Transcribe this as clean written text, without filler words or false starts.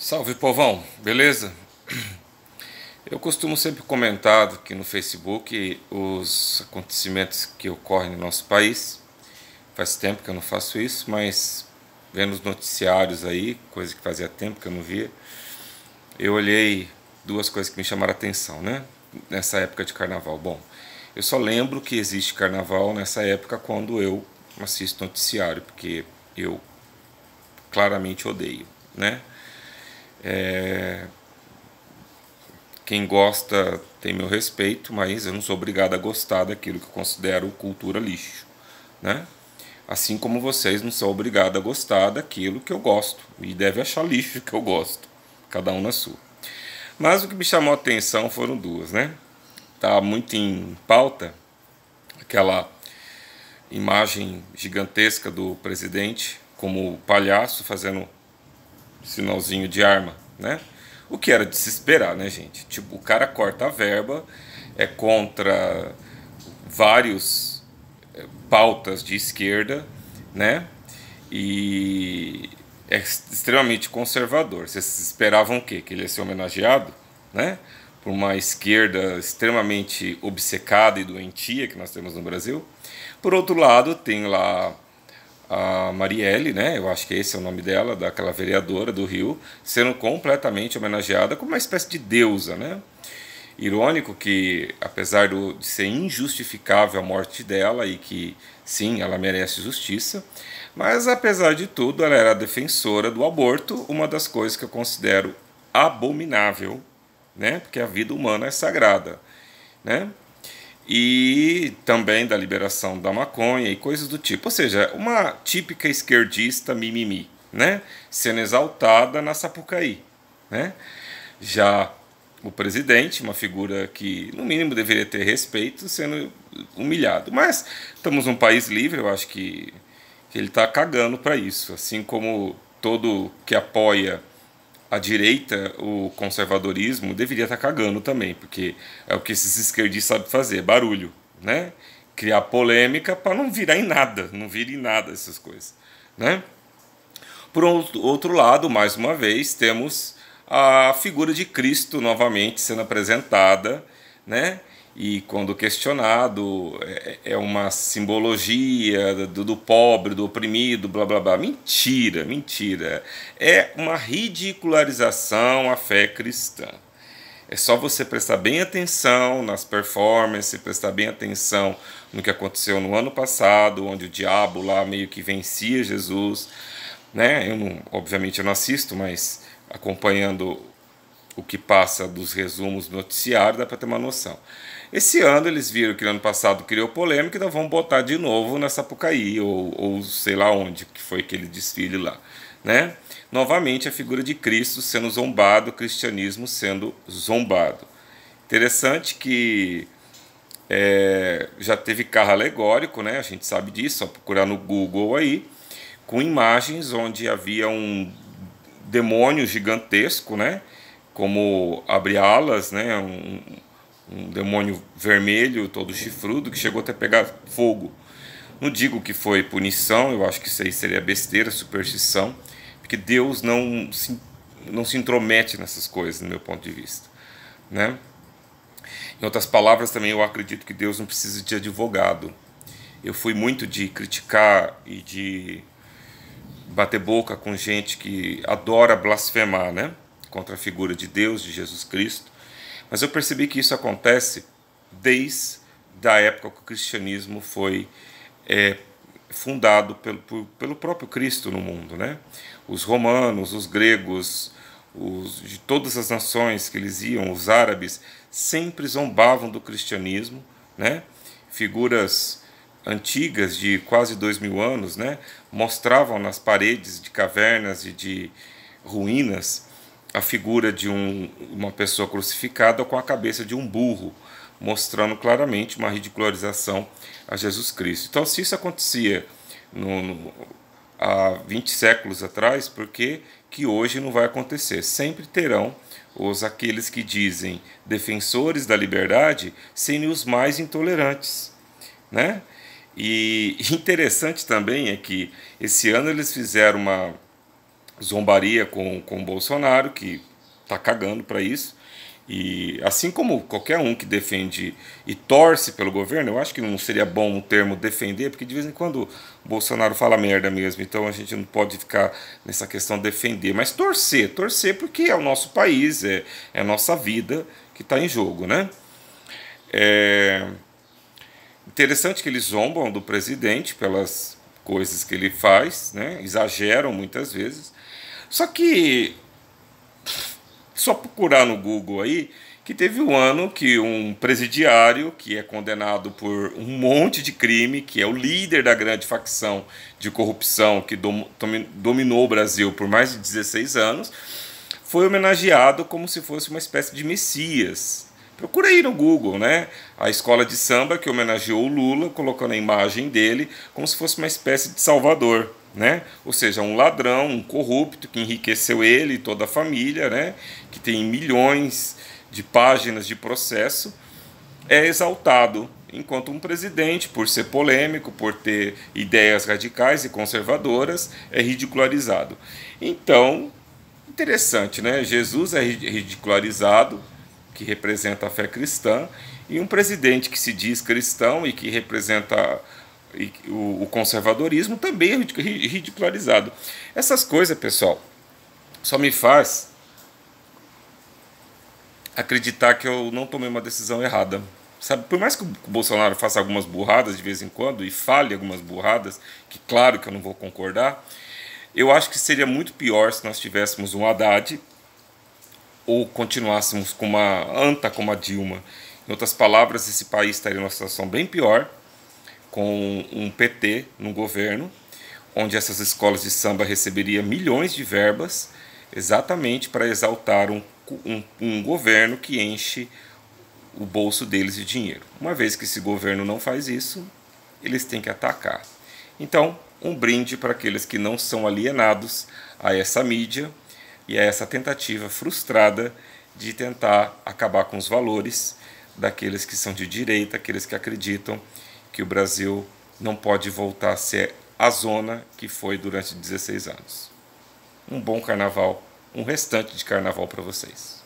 Salve, povão, beleza? Eu costumo sempre comentar aqui no Facebook os acontecimentos que ocorrem no nosso país. Faz tempo que eu não faço isso, mas vendo os noticiários aí, coisa que fazia tempo que eu não via, eu olhei duas coisas que me chamaram a atenção, né? Nessa época de carnaval. Bom, eu só lembro que existe carnaval nessa época quando eu assisto noticiário, porque eu claramente odeio, né? Quem gosta tem meu respeito, mas eu não sou obrigado a gostar daquilo que eu considero cultura lixo, né? Assim como vocês não são obrigados a gostar daquilo que eu gosto e deve achar lixo que eu gosto, cada um na sua. Mas o que me chamou a atenção foram duas, né? Tá muito em pauta aquela imagem gigantesca do presidente como palhaço fazendo sinalzinho de arma, né? O que era de se esperar, né, gente? Tipo, o cara corta a verba, é contra vários pautas de esquerda, né? E é extremamente conservador. Vocês esperavam o quê? Que ele ia ser homenageado, né? Por uma esquerda extremamente obcecada e doentia que nós temos no Brasil. Por outro lado, tem lá a Marielle, né? Eu acho que esse é o nome dela, daquela vereadora do Rio, sendo completamente homenageada como uma espécie de deusa, né? Irônico que, apesar de ser injustificável a morte dela e que, sim, ela merece justiça, mas apesar de tudo, ela era defensora do aborto, uma das coisas que eu considero abominável, né? Porque a vida humana é sagrada, né? E também da liberação da maconha e coisas do tipo. Ou seja, uma típica esquerdista mimimi, né? Sendo exaltada na Sapucaí, né? Já o presidente, uma figura que no mínimo deveria ter respeito, sendo humilhado. Mas estamos num país livre, eu acho que ele está cagando para isso. Assim como todo que apoia a direita, o conservadorismo, deveria estar cagando também, porque é o que esses esquerdistas sabem fazer, barulho, né? Criar polêmica para não virar em nada, não vira em nada essas coisas, né? Por outro lado, mais uma vez, temos a figura de Cristo novamente sendo apresentada, né? E quando questionado, é uma simbologia do pobre, do oprimido, blá blá blá. Mentira, mentira. É uma ridicularização à fé cristã. É só você prestar bem atenção nas performances, prestar bem atenção no que aconteceu no ano passado, onde o diabo lá meio que vencia Jesus, né? Eu não, obviamente eu não assisto, mas acompanhando o que passa dos resumos do noticiário dá para ter uma noção. Esse ano eles viram que no ano passado criou polêmica e então vão botar de novo na Sapucaí ou sei lá onde que foi aquele desfile lá, né? Novamente a figura de Cristo sendo zombado, o cristianismo sendo zombado. Interessante que já teve carro alegórico, né? A gente sabe disso, só procurar no Google aí, com imagens onde havia um demônio gigantesco, né? Como abre alas, né? Um demônio vermelho, todo chifrudo, que chegou até a pegar fogo. Não digo que foi punição, eu acho que isso aí seria besteira, superstição, porque Deus não se intromete nessas coisas, no meu ponto de vista, né? Em outras palavras, também eu acredito que Deus não precisa de advogado. Eu fui muito de criticar e de bater boca com gente que adora blasfemar, né? Contra a figura de Deus, de Jesus Cristo. Mas eu percebi que isso acontece desde a época que o cristianismo foi fundado pelo próprio Cristo no mundo, né? Os romanos, os gregos, de todas as nações que eles iam, os árabes, sempre zombavam do cristianismo, né? Figuras antigas de quase 2000 anos, né? Mostravam nas paredes de cavernas e de ruínas a figura de uma pessoa crucificada com a cabeça de um burro, mostrando claramente uma ridicularização a Jesus Cristo. Então, se isso acontecia há 20 séculos atrás, por que hoje não vai acontecer? Sempre terão aqueles que dizem defensores da liberdade serem os mais intolerantes, né? E interessante também é que esse ano eles fizeram zombaria com o Bolsonaro, que está cagando para isso. E assim como qualquer um que defende e torce pelo governo, eu acho que não seria bom o termo defender, porque de vez em quando o Bolsonaro fala merda mesmo, então a gente não pode ficar nessa questão de defender, mas torcer porque é o nosso país, é a nossa vida que está em jogo, né? É interessante que eles zombam do presidente pelas coisas que ele faz, né? Exageram muitas vezes, só que só procurar no Google aí que teve um ano que um presidiário que é condenado por um monte de crime, que é o líder da grande facção de corrupção que dominou o Brasil por mais de 16 anos, foi homenageado como se fosse uma espécie de messias. Procura aí no Google, né? A escola de samba que homenageou o Lula, colocando a imagem dele como se fosse uma espécie de salvador, né? Ou seja, um ladrão, um corrupto que enriqueceu ele e toda a família, né? Que tem milhões de páginas de processo, é exaltado, enquanto um presidente, por ser polêmico, por ter ideias radicais e conservadoras, é ridicularizado. Então, interessante, né? Jesus é ridicularizado, que representa a fé cristã, e um presidente que se diz cristão e que representa o conservadorismo também é ridicularizado. Essas coisas, pessoal, só me faz acreditar que eu não tomei uma decisão errada. Sabe, por mais que o Bolsonaro faça algumas burradas de vez em quando e fale algumas burradas, que claro que eu não vou concordar, eu acho que seria muito pior se nós tivéssemos um Haddad ou continuássemos com uma anta como a Dilma. Em outras palavras, esse país estaria numa situação bem pior, com um PT no governo, onde essas escolas de samba receberiam milhões de verbas, exatamente para exaltar um governo que enche o bolso deles de dinheiro. Uma vez que esse governo não faz isso, eles têm que atacar. Então, um brinde para aqueles que não são alienados a essa mídia e a essa tentativa frustrada de tentar acabar com os valores daqueles que são de direita, aqueles que acreditam que o Brasil não pode voltar a ser a zona que foi durante 16 anos. Um bom carnaval, um restante de carnaval para vocês.